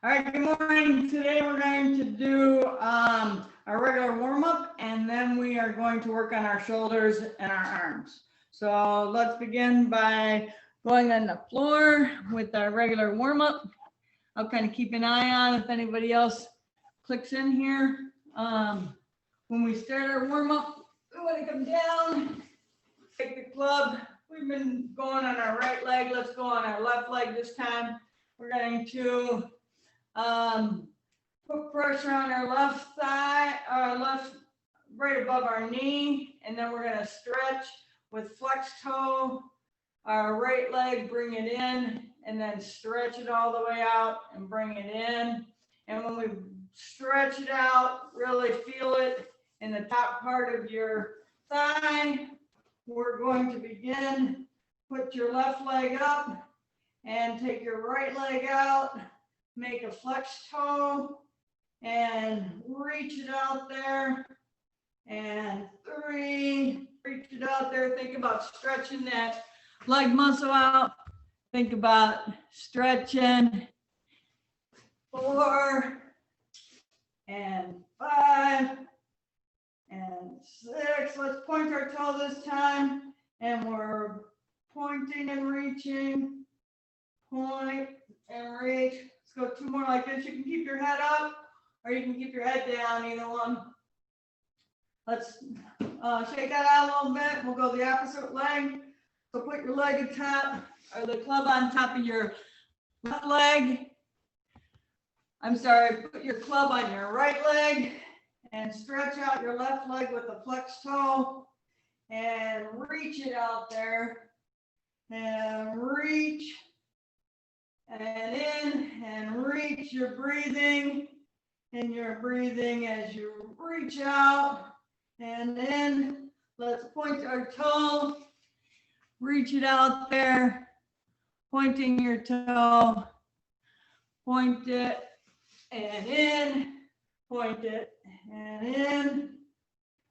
All right, good morning. Today we're going to do our regular warm-up, and then we are going to work on our shoulders and our arms. So let's begin by going on the floor with our regular warm-up. I'll kind of keep an eye on if anybody else clicks in here. When we start our warm-up, we want to come down, take the club. We've been going on our right leg. Let's go on our left leg this time. We're going to put pressure on our left thigh, right above our knee, and then we're going to stretch with flex toe, our right leg, bring it in, and then stretch it all the way out and bring it in. And when we stretch it out, really feel it in the top part of your thigh. We're going to begin, put your left leg up and take your right leg out. Make a flex toe and reach it out there. And 3, reach it out there. Think about stretching that leg muscle out. Think about stretching. 4 and 5 and 6. Let's point our toe this time. And we're pointing and reaching. Point and reach. Let's go 2 more like this. You can keep your head up or you can keep your head down, either one. Let's shake that out a little bit. We'll go the opposite leg. So put your leg on top, or the club on top of your left leg. Put your club on your right leg and stretch out your left leg with the flex toe and reach it out there and reach. And in and reach. You're breathing, and you're breathing as you reach out and in. Let's point our toe, reach it out there, pointing your toe, point it and in, point it and in,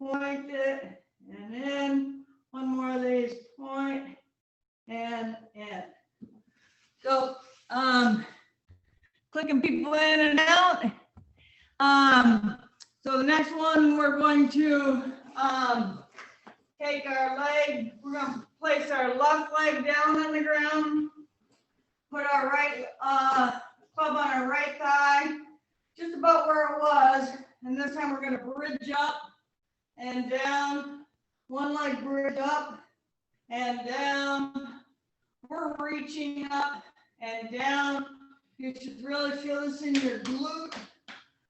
point it and in. One more of these, point and in. So clicking people in and out. So the next one, we're going to take our leg, we're going to place our left leg down on the ground, put our right club on our right thigh, just about where it was, and this time we're going to bridge up and down, one leg bridge up and down. We're reaching up and down. You should really feel this in your glute,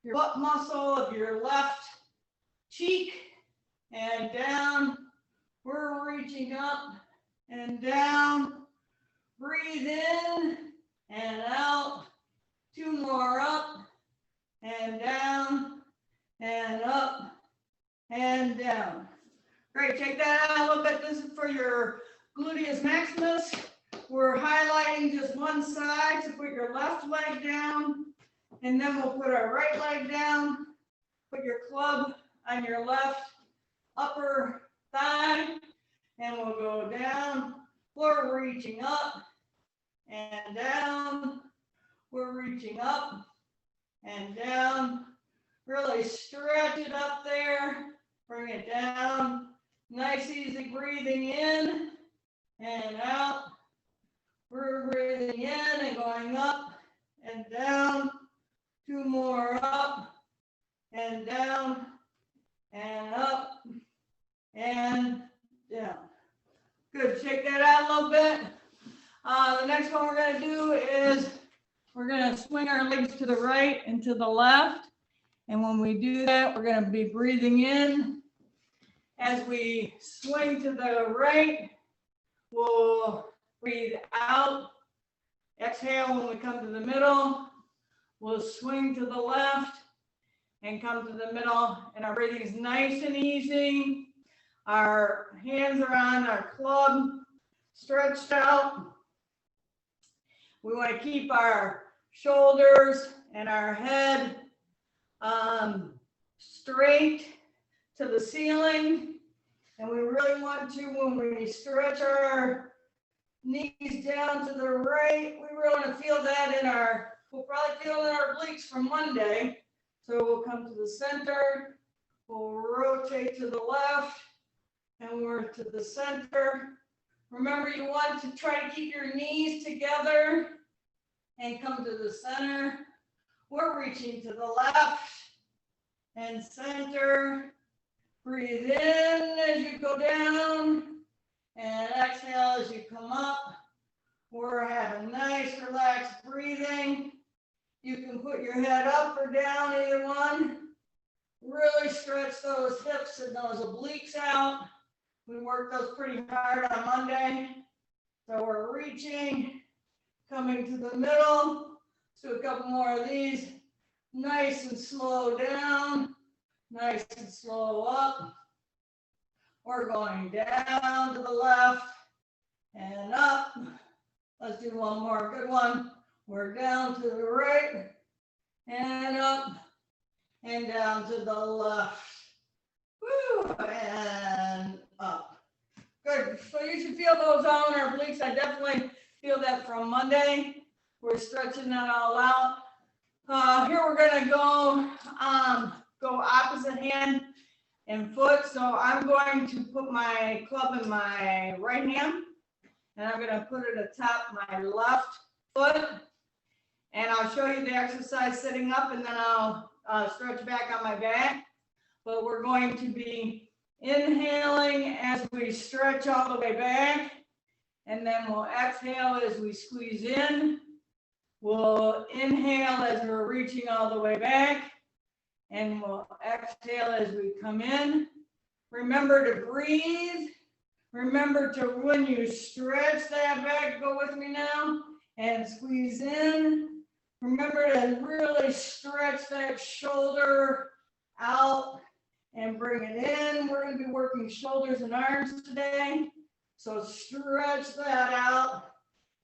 your butt muscle of your left cheek, and down. We're reaching up and down. Breathe in and out. 2 more up and down and up and down. Great, take that out a little bit. This is for your gluteus maximus. We're highlighting just one side, so put your left leg down, and then we'll put our right leg down. Put your club on your left upper thigh, and we'll go down. We're reaching up and down. We're reaching up and down. Really stretch it up there. Bring it down. Nice, easy breathing in and out. We're breathing in and going up and down. 2 more up and down and up and down. Good, shake that out a little bit. The next one we're going to do is we're going to swing our legs to the right and to the left. And when we do that, we're going to be breathing in. As we swing to the right, we'll breathe out. Exhale when we come to the middle. We'll swing to the left and come to the middle. And our breathing is nice and easy. Our hands are on our club, stretched out. We want to keep our shoulders and our head straight to the ceiling. And we really want to, when we stretch our knees down to the right, we really want to feel that in our we'll probably feel in our obliques from Monday. So we'll come to the center, we'll rotate to the left, and we're to the center. Remember, you want to try to keep your knees together and come to the center. We're reaching to the left and center. Breathe in as you go down and exhale as you come up. We're having nice relaxed breathing. You can put your head up or down, either one. Really stretch those hips and those obliques out. We worked those pretty hard on Monday. So we're reaching, coming to the middle. Let's do a couple more of these. Nice and slow down, nice and slow up. We're going down to the left and up. Let's do one more good one. We're down to the right and up and down to the left. Woo, and up. Good. So you should feel those on our obliques. I definitely feel that from Monday. We're stretching that all out. Here we're gonna go opposite hand and foot. So I'm going to put my club in my right hand, and I'm gonna put it atop my left foot. And I'll show you the exercise sitting up, and then I'll stretch back on my back. But we're going to be inhaling as we stretch all the way back, and then we'll exhale as we squeeze in. We'll inhale as we're reaching all the way back, and we'll exhale as we come in. Remember to breathe. Remember to, when you stretch that back, go with me now, and squeeze in. Remember to really stretch that shoulder out and bring it in. We're going to be working shoulders and arms today. So stretch that out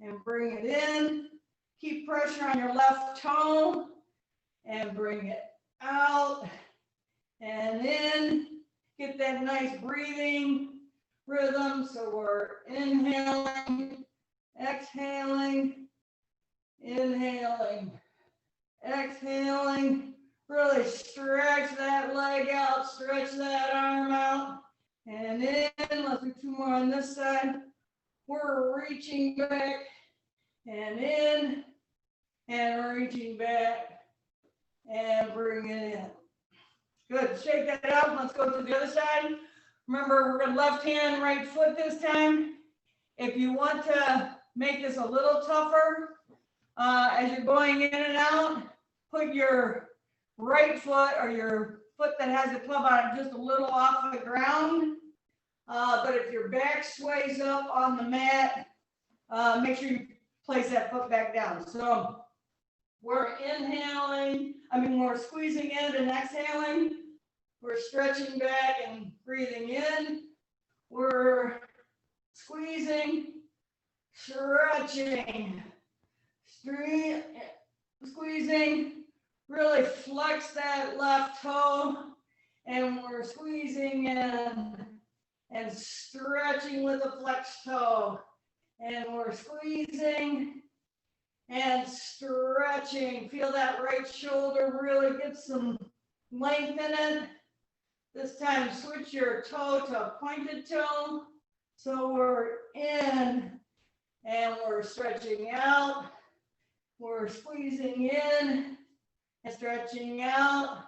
and bring it in. Keep pressure on your left toe and bring it out and in. Get that nice breathing rhythm. So we're inhaling, exhaling, inhaling, exhaling. Really stretch that leg out, stretch that arm out, and in. Let's do two more on this side. We're reaching back and in, and reaching back and bring it in. Good. Shake that out. Let's go to the other side. Remember, we're going left hand, right foot this time. If you want to make this a little tougher, as you're going in and out, put your right foot or your foot that has the club on it just a little off the ground. But if your back sways up on the mat, make sure you place that foot back down. So we're inhaling, we're squeezing in and exhaling. We're stretching back and breathing in. We're squeezing, stretching, squeezing. Really flex that left toe, and we're squeezing in and stretching with the flex toe. And we're squeezing and stretching. Feel that right shoulder really get some length in it. This time, switch your toe to a pointed toe. So we're in and we're stretching out. We're squeezing in and stretching out.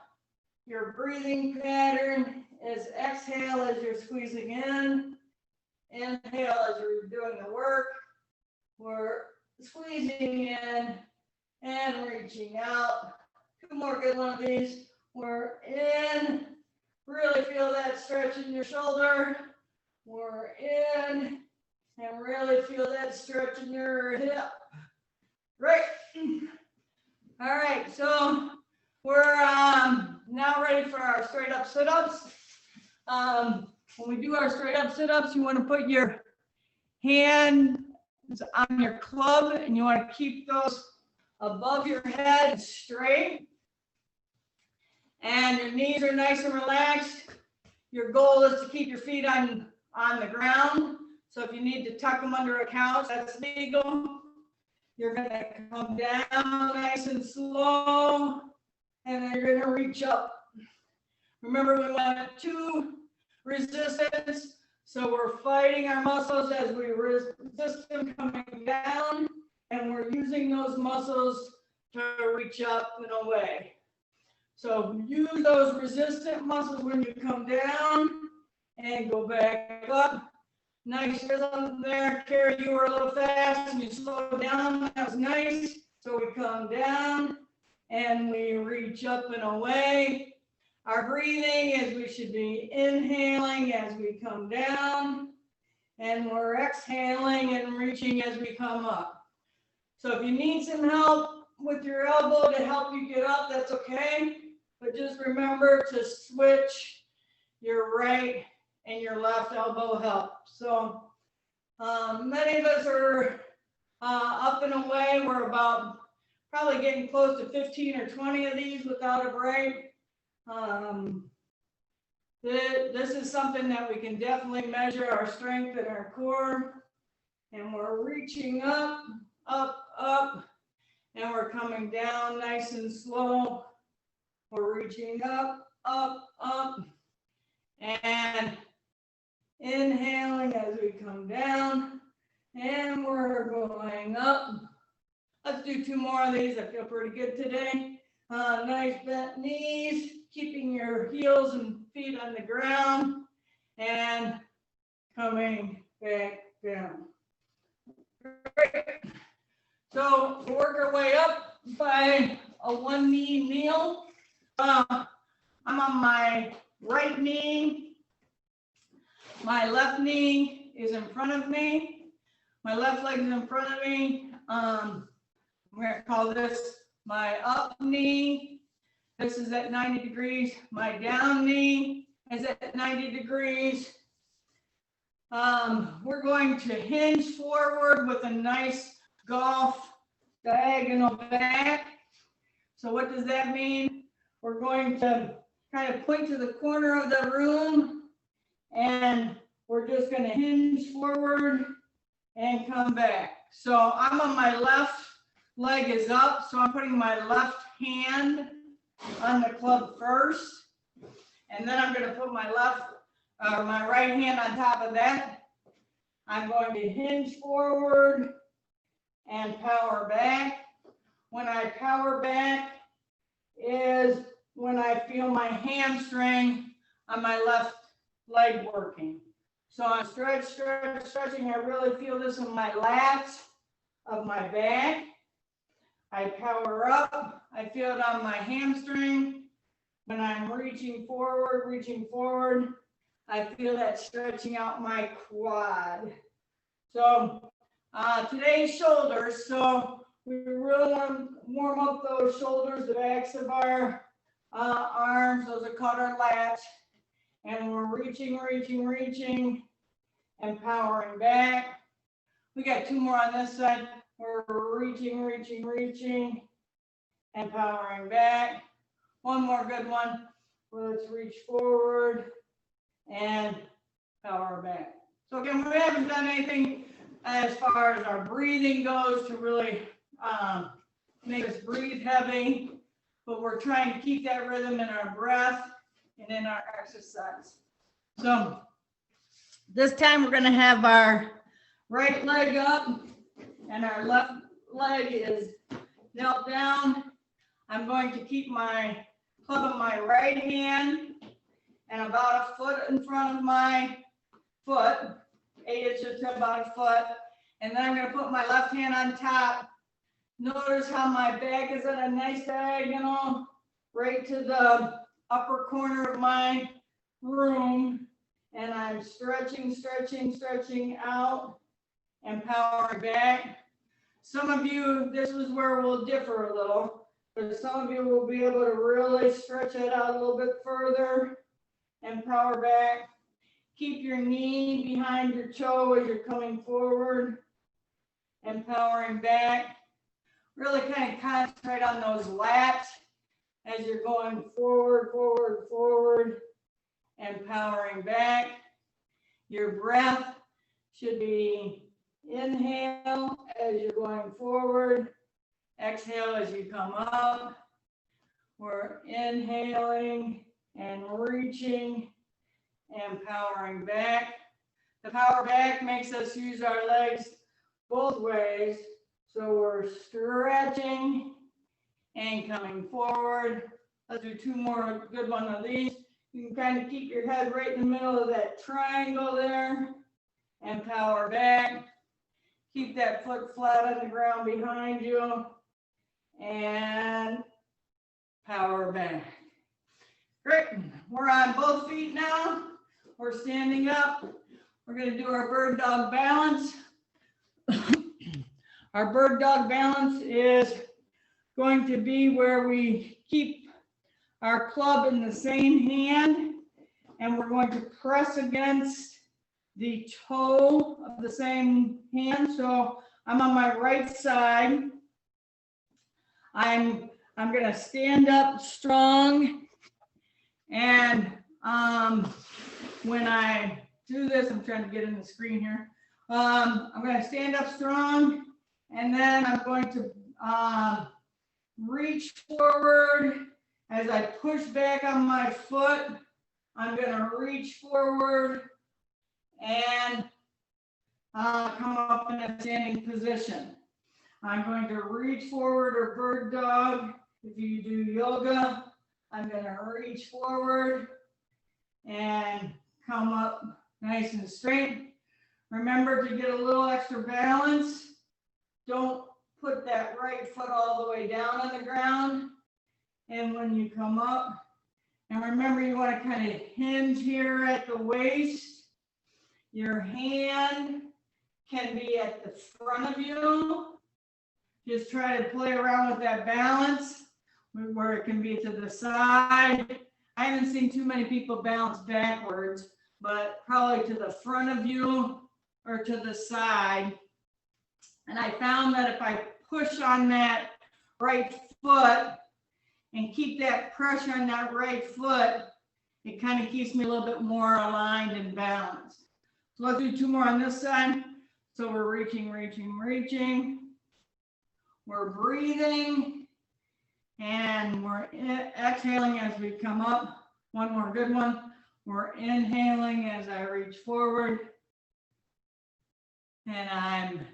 Your breathing pattern is exhale as you're squeezing in. Inhale as you're doing the work. We're squeezing in and reaching out. Two more good ones of these. We're in. Really feel that stretch in your shoulder. We're in. And really feel that stretch in your hip. Great. All right, so we're now ready for our straight up sit-ups. When we do our straight up sit-ups, you want to put your hands on your club, and you want to keep those above your head straight. And your knees are nice and relaxed. Your goal is to keep your feet on the ground. So if you need to tuck them under a couch, that's legal. You're gonna come down nice and slow, and then you're gonna reach up. Remember, we want 2 resistance, so we're fighting our muscles as we resist them coming down, and we're using those muscles to reach up and away. So use those resistant muscles when you come down and go back up. Nice rhythm there. Carrie, you were a little fast and you slowed down. That was nice. So we come down and we reach up and away. Our breathing is we should be inhaling as we come down, and we're exhaling and reaching as we come up. So if you need some help with your elbow to help you get up, that's okay. But just remember to switch your right and your left elbow help. So many of us are up and away. We're about probably getting close to 15 or 20 of these without a break. This is something that we can definitely measure our strength in our core. And we're reaching up, up, up, and we're coming down nice and slow. We're reaching up, up, up, and inhaling as we come down, and we're going up. Let's do 2 more of these. I feel pretty good today. Nice bent knees, keeping your heels and feet on the ground, and coming back down. Great. So we'll work our way up by a 1 knee kneel. I'm on my right knee. My left knee is in front of me. My left leg is in front of me. We're going to call this my up knee. This is at 90 degrees. My down knee is at 90 degrees. We're going to hinge forward with a nice golf diagonal back. So what does that mean? We're going to kind of point to the corner of the room, and we're just going to hinge forward and come back. So I'm on my left leg is up, so I'm putting my left hand on the club first, and then I'm going to put my right hand on top of that. I'm going to hinge forward and power back. When I power back is when I feel my hamstring on my left leg working. So I'm stretching. I really feel this in my lats of my back. I power up. I feel it on my hamstring. When I'm reaching forward, I feel that stretching out my quad. So today's shoulders. So we really want to warm up those shoulders, the backs of our arms. Those are called our lats. And we're reaching, and powering back. We got 2 more on this side. We're reaching, and powering back. 1 more good one. Let's reach forward and power back. So again, we haven't done anything as far as our breathing goes to really make us breathe heavy, but we're trying to keep that rhythm in our breath and in our exercise. So this time we're going to have our right leg up and our left leg is knelt down. I'm going to keep my club in my right hand and about a foot in front of my foot, 8 inches to about a foot. And then I'm going to put my left hand on top. Notice how my back is at a nice diagonal right to the upper corner of my room. And I'm stretching out and powering back. Some of you, this is where we'll differ a little, but some of you will be able to really stretch it out a little bit further and power back. Keep your knee behind your toe as you're coming forward and powering back. Really kind of concentrate on those lats as you're going forward, and powering back. Your breath should be Inhale as you're going forward. Exhale as you come up. We're inhaling and reaching and powering back. The power back makes us use our legs both ways. So we're stretching and coming forward. Let's do two more good ones of these. You can kind of keep your head right in the middle of that triangle there and power back. Keep that foot flat on the ground behind you and power back. Great. We're on both feet now. We're standing up. We're going to do our bird dog balance. Our bird dog balance is going to be where we keep our club in the same hand and we're going to press against the toe of the same hand. So I'm on my right side. I'm going to stand up strong, and when I do this, I'm trying to get in the screen here. I'm going to stand up strong, and then I'm going to reach forward as I push back on my foot. I'm going to reach forward and come up in a standing position. I'm going to reach forward or bird dog. If you do yoga, I'm going to reach forward and come up nice and straight. Remember to get a little extra balance. Don't put that right foot all the way down on the ground. And when you come up, and remember you want to kind of hinge here at the waist. Your hand can be at the front of you. Just try to play around with that balance where it can be to the side. I haven't seen too many people balance backwards, but probably to the front of you or to the side. And I found that if I push on that right foot and keep that pressure on that right foot, it kind of keeps me a little bit more aligned and balanced. So let's do two more on this side. So we're reaching, reaching, reaching. We're breathing and we're exhaling as we come up. One more good one. We're inhaling as I reach forward. And I'm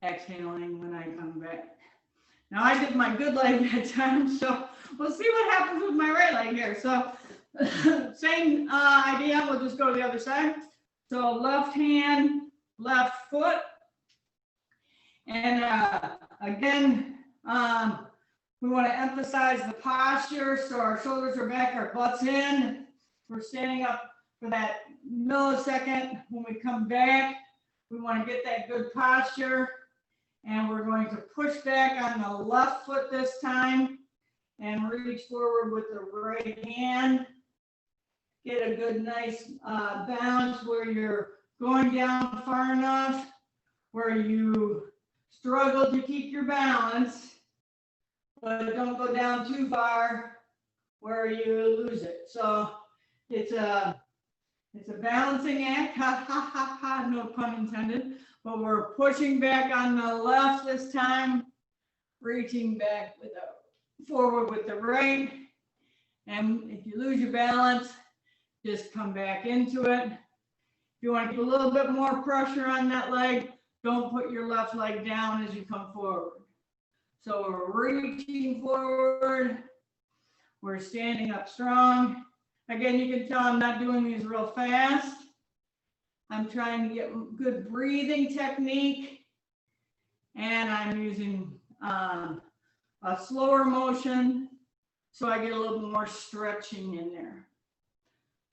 exhaling when I come back. Now I did my good leg that time, so we'll see what happens with my right leg here. So same idea, we'll just go to the other side. So left hand, left foot. And again, we want to emphasize the posture. So our shoulders are back, our butt's in. We're standing up for that millisecond. When we come back, we want to get that good posture. And we're going to push back on the left foot this time and reach forward with the right hand. Get a good, nice balance where you're going down far enough where you struggle to keep your balance, but don't go down too far where you lose it. So it's a balancing act, ha, ha, ha, ha, no pun intended, but we're pushing back on the left this time, reaching back with the forward with the right. And if you lose your balance, just come back into it. If you want to get a little bit more pressure on that leg, don't put your left leg down as you come forward. So we're reaching forward. We're standing up strong. Again, you can tell I'm not doing these real fast. I'm trying to get good breathing technique. And I'm using a slower motion so I get a little more stretching in there.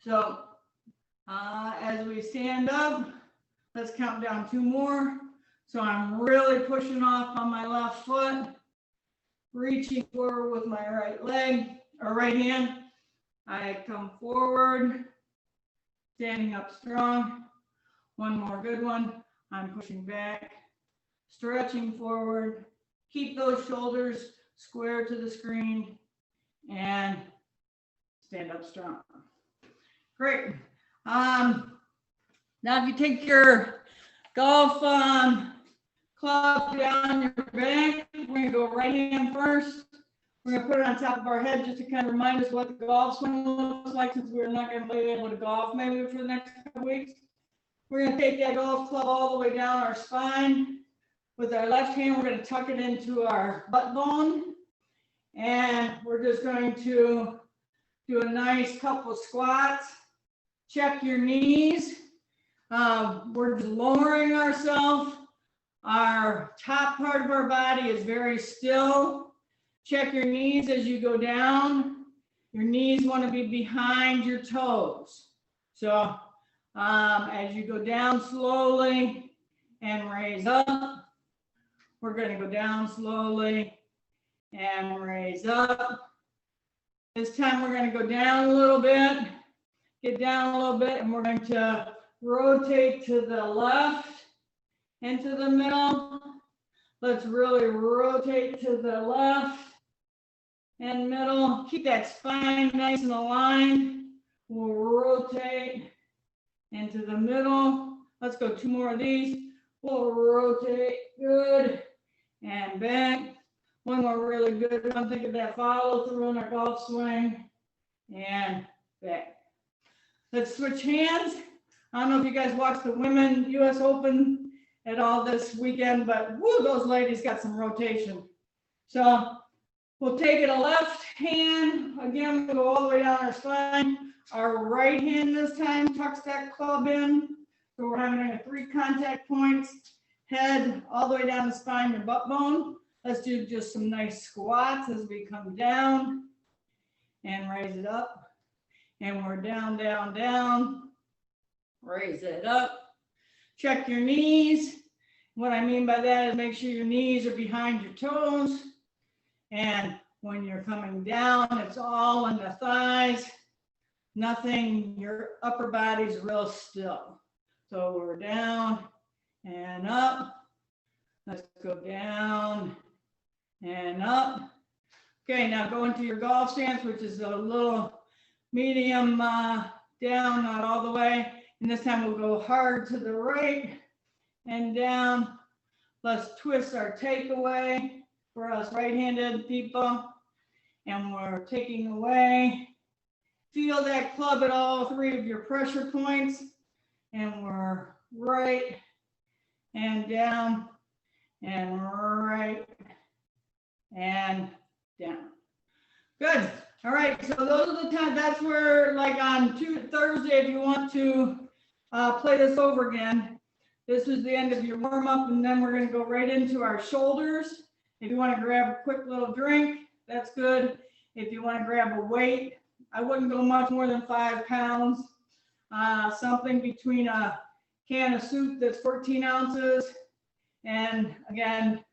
So as we stand up, let's count down two more. So I'm really pushing off on my left foot, reaching forward with my right leg or right hand. I come forward, standing up strong. One more good one. I'm pushing back, stretching forward. Keep those shoulders square to the screen and stand up strong. Great. Now if you take your golf club down your back. We're going to go right hand first. We're going to put it on top of our head just to kind of remind us what the golf swing looks like, since we're not going to be able to golf maybe for the next couple weeks. We're going to take that golf club all the way down our spine. With our left hand, we're going to tuck it into our butt bone. And we're just going to do a nice couple squats. Check your knees. We're just lowering ourselves. Our top part of our body is very still. Check your knees as you go down. Your knees want to be behind your toes. So as you go down slowly and raise up, we're going to go down slowly and raise up. This time we're going to go down a little bit, get down a little bit, and we're going to rotate to the left and to the middle. Let's really rotate to the left and middle. Keep that spine nice and aligned. We'll rotate into the middle. Let's go 2 more of these. We'll rotate, good, and back. One more really good one. Think of that follow through on our golf swing, and back. Let's switch hands. I don't know if you guys watched the Women US Open at all this weekend, but woo, those ladies got some rotation. So we'll take it a left hand. Again, we'll go all the way down our spine. Our right hand this time tucks that club in. So we're having 3 contact points, head all the way down the spine, your butt bone. Let's do just some nice squats as we come down and raise it up. And we're down, down, down. Raise it up. Check your knees. What I mean by that is make sure your knees are behind your toes. And when you're coming down, it's all in the thighs. Nothing, your upper body's real still. So we're down and up. Let's go down and up. Okay, now go into your golf stance, which is a little medium down, not all the way. And this time we'll go hard to the right and down. Let's twist our takeaway for us right-handed people. And we're taking away. Feel that club at all 3 of your pressure points. And we're right and down and right and down. Good. All right. So those are the times. That's where, like on Thursday, if you want to play this over again, this is the end of your warm up, and then we're going to go right into our shoulders. If you want to grab a quick little drink, that's good. If you want to grab a weight, I wouldn't go much more than 5 pounds. Something between a can of soup that's 14 ounces. And again,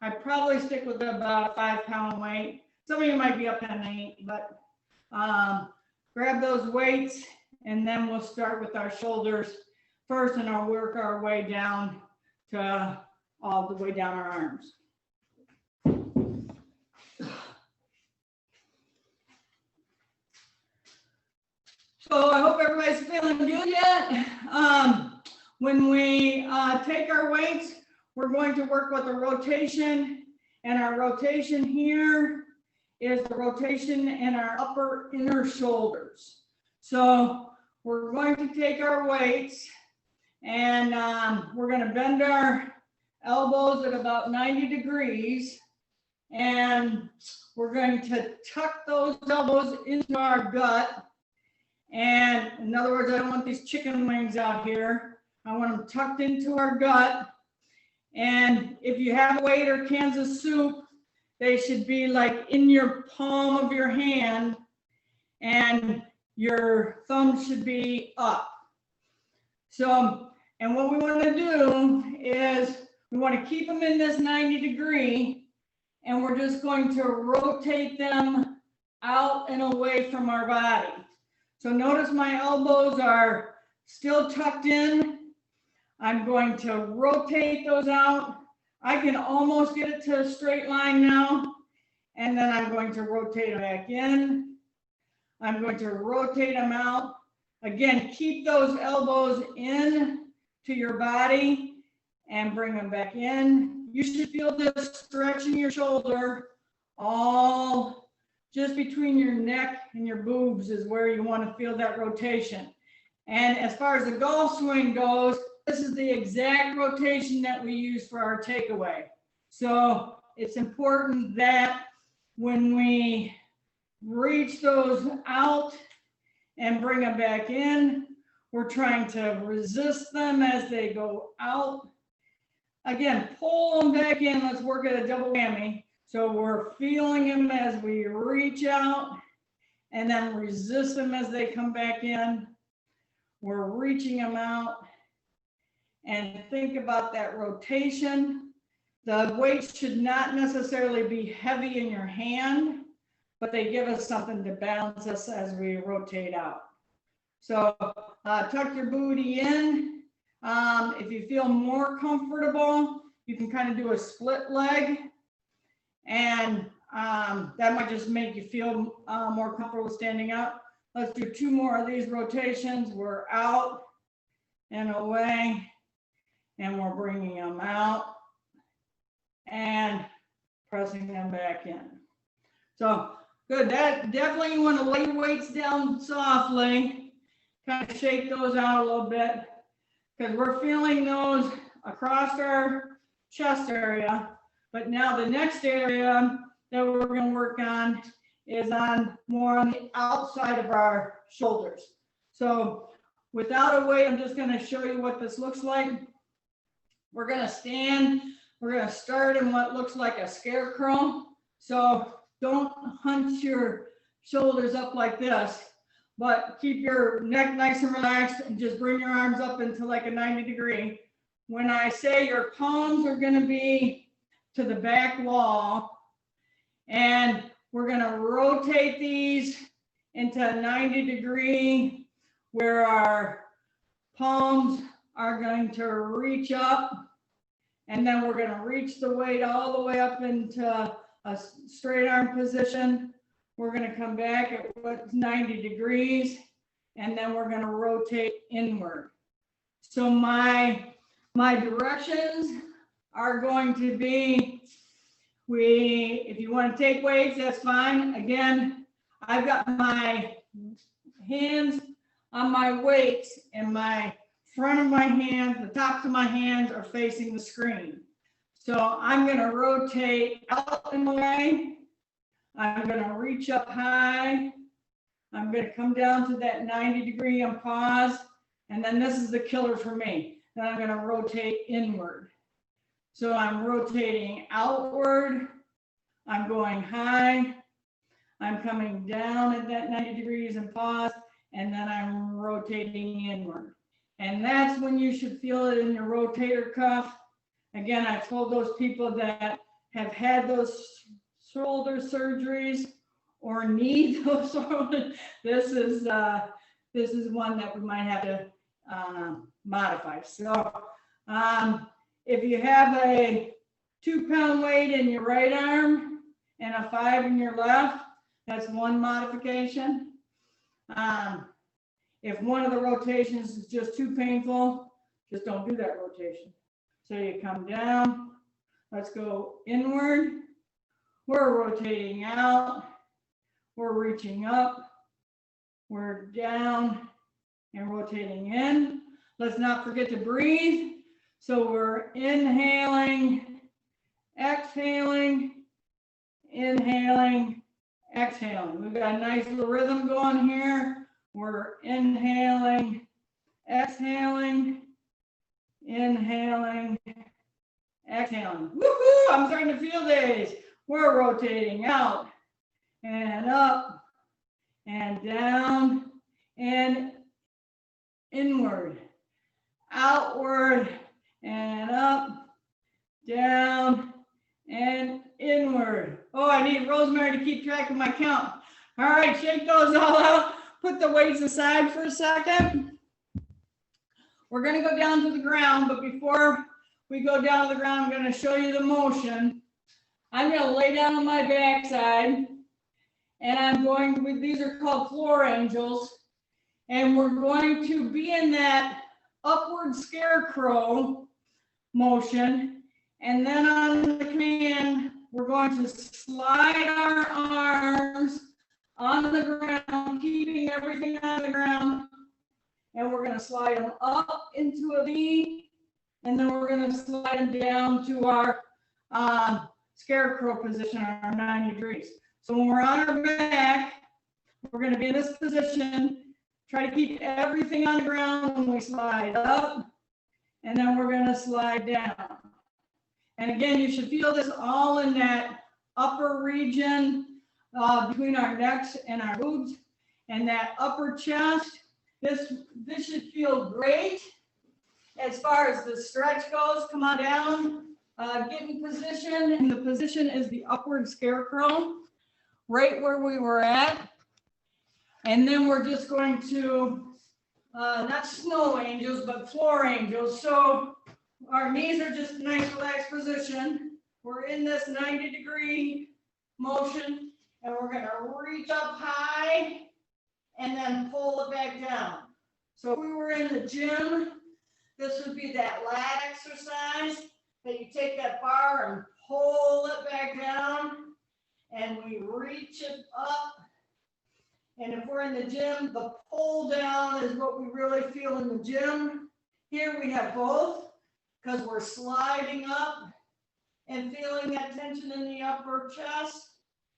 I'd probably stick with about a 5-pound weight. Some of you might be up at 8, but grab those weights, and then we'll start with our shoulders first, and I'll work our way down to all the way down our arms. So I hope everybody's feeling good yet. When we take our weights, we're going to work with a rotation, and our rotation here is the rotation in our upper inner shoulders. So we're going to take our weights, and we're going to bend our elbows at about 90 degrees, and we're going to tuck those elbows into our gut. And in other words, I don't want these chicken wings out here. I want them tucked into our gut. And if you have a weight or cans of soup, they should be like in your palm of your hand, and your thumb should be up. So, and what we want to do is we want to keep them in this 90 degree, and we're just going to rotate them out and away from our body. So notice my elbows are still tucked in. I'm going to rotate those out. I can almost get it to a straight line now. And then I'm going to rotate them back in. I'm going to rotate them out. Again, keep those elbows in to your body. and bring them back in. You should feel this stretching your shoulder all just between your neck and your boobs is where you want to feel that rotation. And as far as the golf swing goes, this is the exact rotation that we use for our takeaway. So it's important that when we reach those out and bring them back in, we're trying to resist them as they go out. Again, pull them back in. Let's work at a double whammy. So we're feeling them as we reach out and then resist them as they come back in. We're reaching them out and think about that rotation. The weights should not necessarily be heavy in your hand, but they give us something to balance us as we rotate out. So tuck your booty in. If you feel more comfortable, you can kind of do a split leg, and that might just make you feel more comfortable standing up. Let's do 2 more of these rotations. We're out and away, and we're bringing them out and pressing them back in. So good. That definitely, you want to lay your weights down softly, kind of shake those out a little bit, because we're feeling those across our chest area. But now the next area that we're going to work on is more on the outside of our shoulders. So without a weight, I'm just going to show you what this looks like. We're going to stand. We're going to start in what looks like a scarecrow. So don't hunch your shoulders up like this, but keep your neck nice and relaxed and just bring your arms up into like a 90 degree. When I say your palms are going to be to the back wall, and we're going to rotate these into a 90 degree where our palms are going to reach up, and then we're going to reach the weight all the way up into a straight arm position. We're going to come back at 90 degrees, and then we're going to rotate inward. So my directions are going to be, if you want to take weights, that's fine. Again, I've got my hands on my weights, and my front of my hands, the tops of my hands are facing the screen. So I'm going to rotate out and away. I'm going to reach up high. I'm going to come down to that 90 degree and pause. And then this is the killer for me. Then I'm going to rotate inward. So I'm rotating outward. I'm going high. I'm coming down at that 90 degrees and pause. And then I'm rotating inward. And that's when you should feel it in your rotator cuff. Again, I've told those people that have had those shoulder surgeries or need those shoulders, this is one that we might have to modify. So if you have a 2-pound weight in your right arm and a 5 in your left, that's one modification. If one of the rotations is just too painful, just don't do that rotation. So you come down, let's go inward. We're rotating out, we're reaching up, we're down and rotating in. Let's not forget to breathe. So we're inhaling, exhaling, inhaling, exhaling. We've got a nice little rhythm going here. We're inhaling, exhaling, inhaling, exhaling. Woohoo! I'm starting to feel these. We're rotating out and up and down and inward, outward and up, down and inward. Oh, I need Rosemary to keep track of my count. All right, shake those all out. Put the weights aside for a second. We're going to go down to the ground, but before we go down to the ground, I'm going to show you the motion. I'm going to lay down on my backside, and I'm going to, these are called floor angels, and we're going to be in that upward scarecrow motion. And then on the command, we're going to slide our arms on the ground, keeping everything on the ground. And we're going to slide them up into a V, and then we're going to slide them down to our scarecrow position, our 90 degrees. So when we're on our back, we're going to be in this position. Try to keep everything on the ground when we slide up, and then we're going to slide down. And again, you should feel this all in that upper region between our necks and our boobs, and that upper chest. This should feel great. As far as the stretch goes, come on down, get in position, and the position is the upward scarecrow, right where we were at. And then we're just going to, not snow angels, but floor angels. So our knees are just a nice relaxed position. We're in this 90-degree motion, and we're going to reach up high and then pull it back down. So if we were in the gym, this would be that lat exercise that you take that bar and pull it back down, and we reach it up. And if we're in the gym, the pull down is what we really feel in the gym. Here we have both, because we're sliding up and feeling that tension in the upper chest,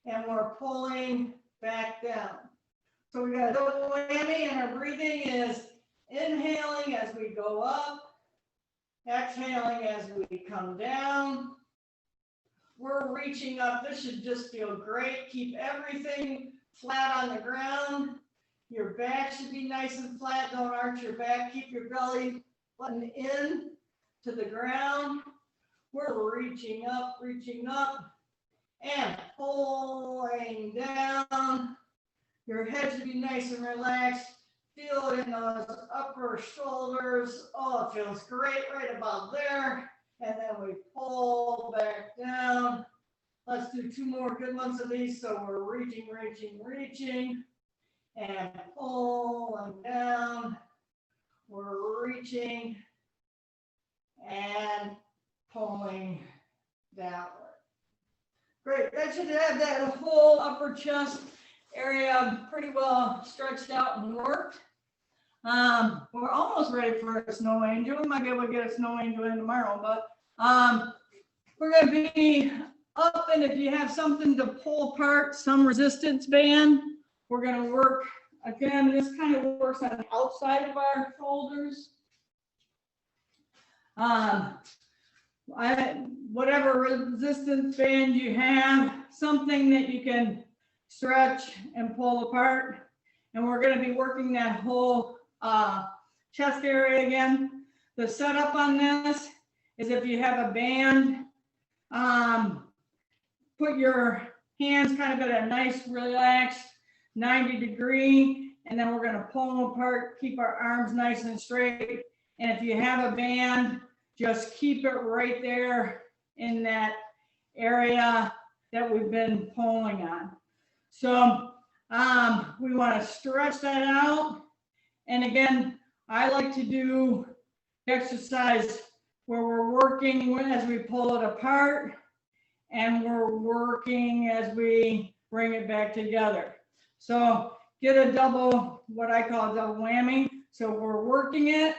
and we're pulling back down. So we got a double whammy, and our breathing is inhaling as we go up, exhaling as we come down. We're reaching up. This should just feel great. Keep everything flat on the ground. Your back should be nice and flat. Don't arch your back. Keep your belly button in to the ground. We're reaching up, and pulling down. Your head should be nice and relaxed. Feel it in those upper shoulders. Oh, it feels great right about there. And then we pull back down. Let's do 2 more good ones of these. So we're reaching, and pulling down. We're reaching and pulling downward. Great. That should have that whole upper chest area pretty well stretched out and worked. We're almost ready for a snow angel. We might be able to get a snow angel in tomorrow, but we're going to be up, and if you have something to pull apart, some resistance band, we're going to work, again, this kind of works on the outside of our shoulders. Whatever resistance band you have, something that you can stretch and pull apart. And we're going to be working that whole chest area again. The setup on this is if you have a band, put your hands kind of at a nice relaxed 90-degree, and then we're going to pull them apart, keep our arms nice and straight. And if you have a band, just keep it right there in that area that we've been pulling on. So we want to stretch that out. And again, I like to do exercise where we're working as we pull it apart, and we're working as we bring it back together. So get a double, what I call a double whammy. So we're working it,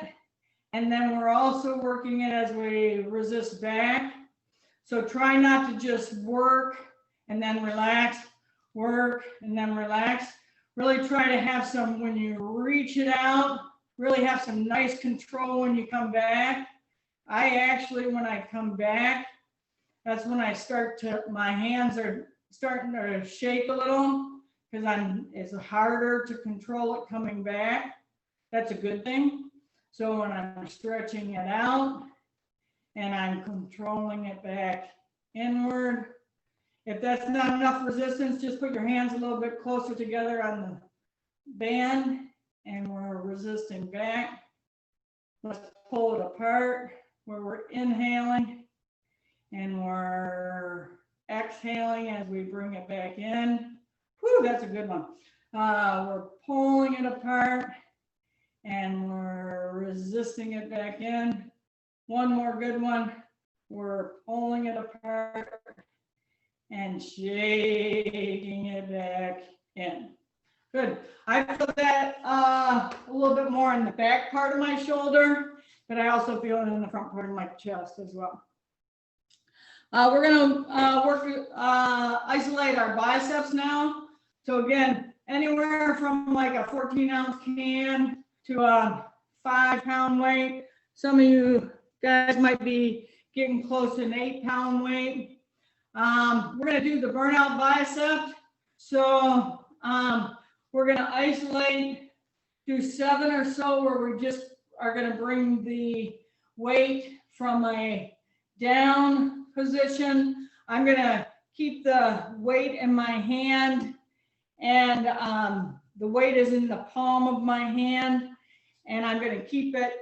and then we're also working it as we resist back. So try not to just work and then relax, work and then relax. Really try to have some, when you reach it out, really have some nice control when you come back. I actually, when I come back, that's when I start to, my hands are starting to shake a little, because it's harder to control it coming back. That's a good thing. So when I'm stretching it out and I'm controlling it back inward, if that's not enough resistance, just put your hands a little bit closer together on the band, and we're resisting back. Let's pull it apart where we're inhaling and we're exhaling as we bring it back in. Whew, that's a good one. We're pulling it apart and we're resisting it back in. One more good one. We're pulling it apart and shaking it back in. Good. I feel that a little bit more in the back part of my shoulder, but I also feel it in the front part of my chest as well. We're going to isolate our biceps now. So again, anywhere from like a 14-ounce can to a 5-pound weight. Some of you guys might be getting close to an 8-pound weight. We're going to do the burnout bicep. So we're going to isolate, do 7 or so where we just are going to bring the weight from a down position. I'm going to keep the weight in my hand, and the weight is in the palm of my hand, and I'm going to keep it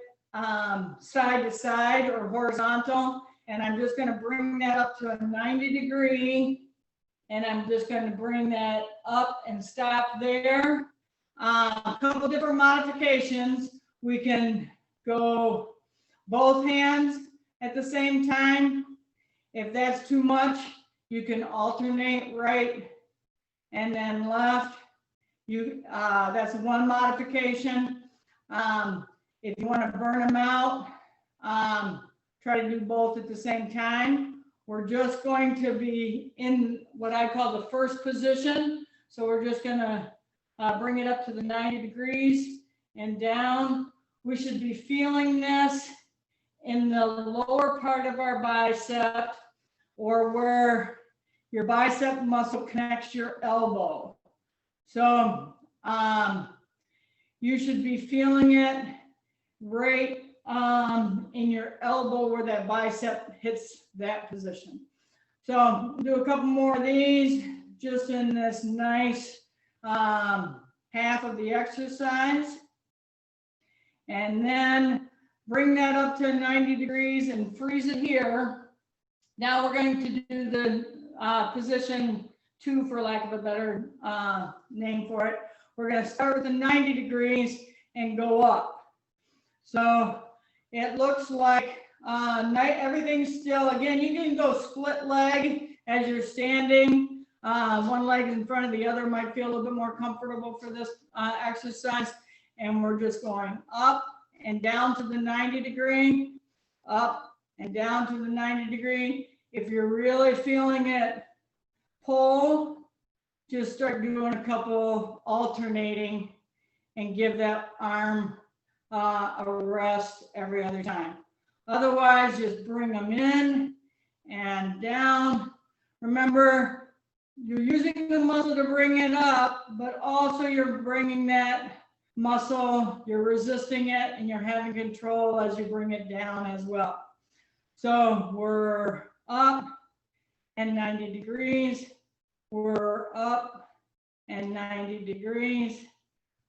side to side or horizontal, and I'm just going to bring that up to a 90 degree, and I'm just going to bring that up and stop there. A couple different modifications. We can go both hands at the same time. If that's too much, you can alternate right and then left. That's one modification. If you want to burn them out, try to do both at the same time. We're just going to be in what I call the first position. So we're just going to bring it up to the 90 degrees and down. We should be feeling this in the lower part of our bicep, or where your bicep muscle connects your elbow. So you should be feeling it right in your elbow where that bicep hits that position. So do a couple more of these just in this nice half of the exercise. And then bring that up to 90 degrees and freeze it here. Now we're going to do the position 2, for lack of a better name for it. We're going to start with the 90 degrees and go up. So it looks like everything's still. Again, you can go split leg as you're standing. One leg in front of the other might feel a little bit more comfortable for this exercise. And we're just going up and down to the 90 degree, up and down to the 90 degree. If you're really feeling it pull, just start doing a couple alternating and give that arm a rest every other time. Otherwise, just bring them in and down. Remember, you're using the muscle to bring it up, but also you're bringing that muscle, you're resisting it, and you're having control as you bring it down as well. So we're up and 90 degrees. We're up and 90 degrees.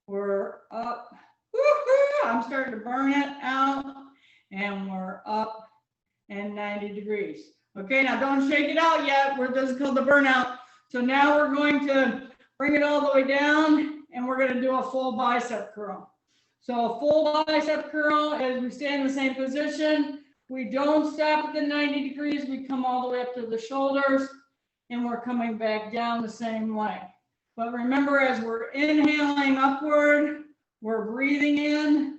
We're up. Woo-hoo! I'm starting to burn it out. And we're up and 90 degrees. Okay, now don't shake it out yet. This is called the burnout. So now we're going to bring it all the way down, and we're going to do a full bicep curl. So a full bicep curl is we stay in the same position. We don't stop at the 90 degrees. We come all the way up to the shoulders, and we're coming back down the same way. But remember, as we're inhaling upward, we're breathing in.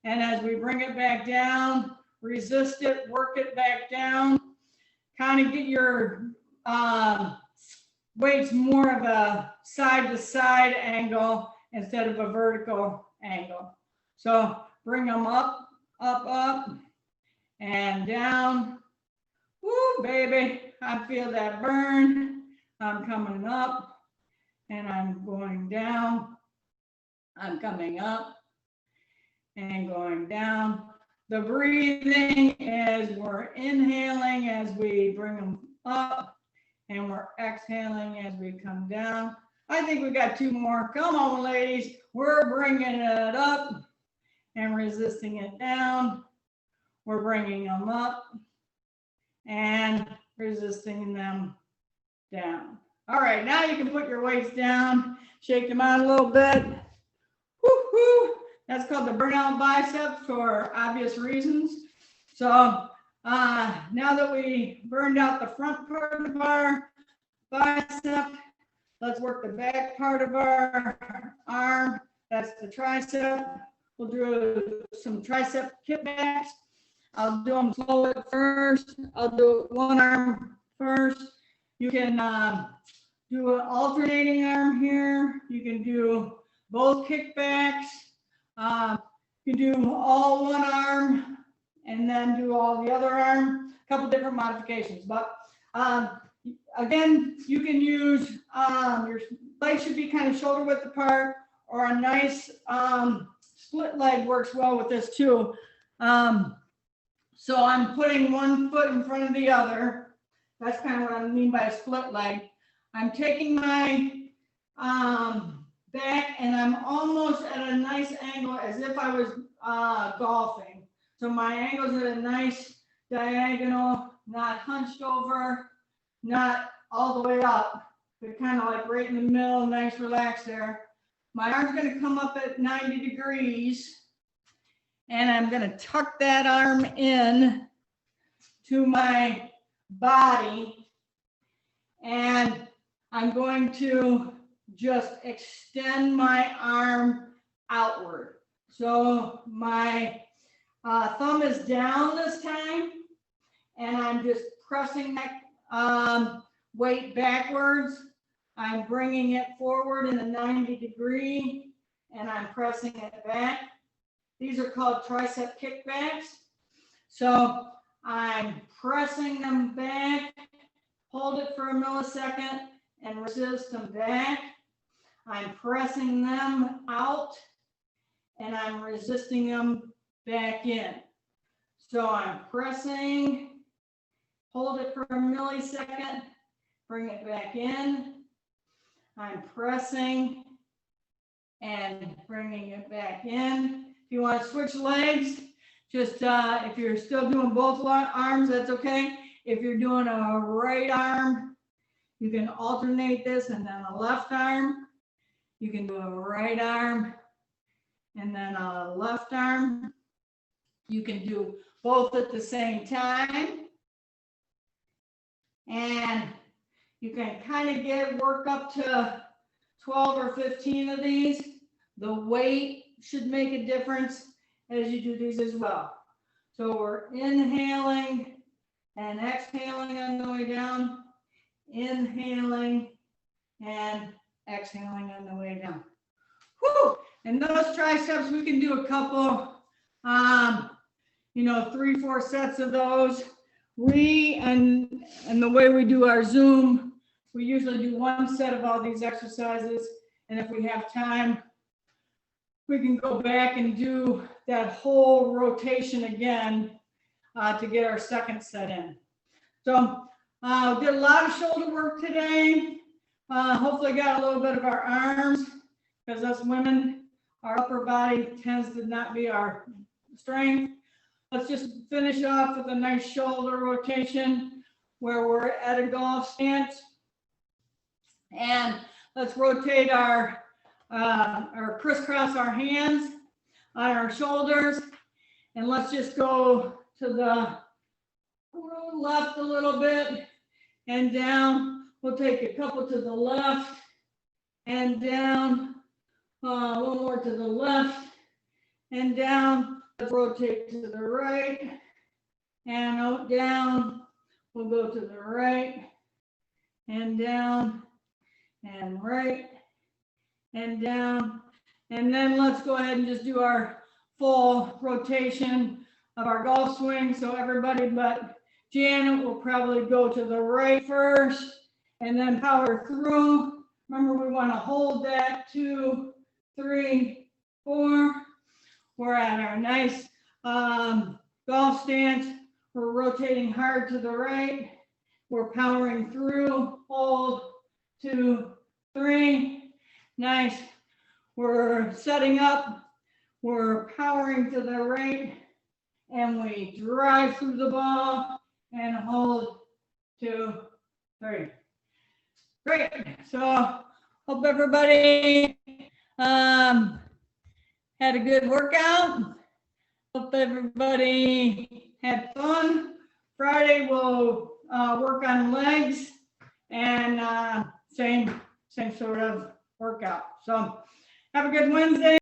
And as we bring it back down, resist it, work it back down. Kind of get your weights more of a side-to-side angle instead of a vertical angle. So bring them up, up, up, and down. Woo, baby, I feel that burn. I'm coming up, and I'm going down. I'm coming up and going down. The breathing is we're inhaling as we bring them up, and we're exhaling as we come down. I think we got 2 more. Come on, ladies. We're bringing it up and resisting it down. We're bringing them up and resisting them down. All right, now you can put your weights down, shake them out a little bit. Woo-hoo. That's called the burnout bicep for obvious reasons. So now that we burned out the front part of our bicep, let's work the back part of our arm. That's the tricep. We'll do some tricep kickbacks. I'll do them slow at first. I'll do one arm first. You can do an alternating arm here. You can do both kickbacks. You can do all one arm and then do all the other arm. A couple different modifications. But again, you can use your legs should be kind of shoulder width apart, or a nice split leg works well with this too. So I'm putting one foot in front of the other. That's kind of what I mean by a split leg. I'm taking my back and I'm almost at a nice angle as if I was golfing. So my angle's at a nice diagonal, not hunched over, not all the way up, but kind of like right in the middle, nice relax there. My arm's going to come up at 90 degrees. And I'm going to tuck that arm in to my body. And I'm going to just extend my arm outward. So my thumb is down this time. And I'm just pressing that weight backwards. I'm bringing it forward in a 90 degree. And I'm pressing it back. These are called tricep kickbacks. So I'm pressing them back, hold it for a millisecond, and resist them back. I'm pressing them out, and I'm resisting them back in. So I'm pressing, hold it for a millisecond, bring it back in. I'm pressing and bringing it back in. If you want to switch legs, just if you're still doing both arms, that's okay. If you're doing a right arm, you can alternate this, and then a left arm. You can do a right arm and then a left arm. You can do both at the same time. And you can kind of work up to 12 or 15 of these. The weight should make a difference as you do these as well. So we're inhaling and exhaling on the way down, inhaling and exhaling on the way down. Whew. And those triceps, we can do a couple, 3-4 sets of those. And the way we do our Zoom, we usually do one set of all these exercises. And if we have time, we can go back and do that whole rotation again to get our second set in. So we did a lot of shoulder work today. Hopefully got a little bit of our arms, because us women, our upper body tends to not be our strength. Let's just finish off with a nice shoulder rotation where we're at a golf stance. And let's rotate or crisscross our hands on our shoulders. And let's just go to the left a little bit and down. We'll take a couple to the left and down. One more to the left and down. Let's rotate to the right and out, down. We'll go to the right and down and right and down. And then let's go ahead and just do our full rotation of our golf swing. So everybody but Janet will probably go to the right first and then power through. Remember, we want to hold that 2, 3, 4. We're at our nice golf stance. We're rotating hard to the right. We're powering through, hold, 2, 3. Nice. We're setting up. We're powering to the right. And we drive through the ball and hold, 2, 3. Great. So hope everybody had a good workout. Hope everybody had fun. Friday we'll work on legs and same sort of workout. So have a good Wednesday.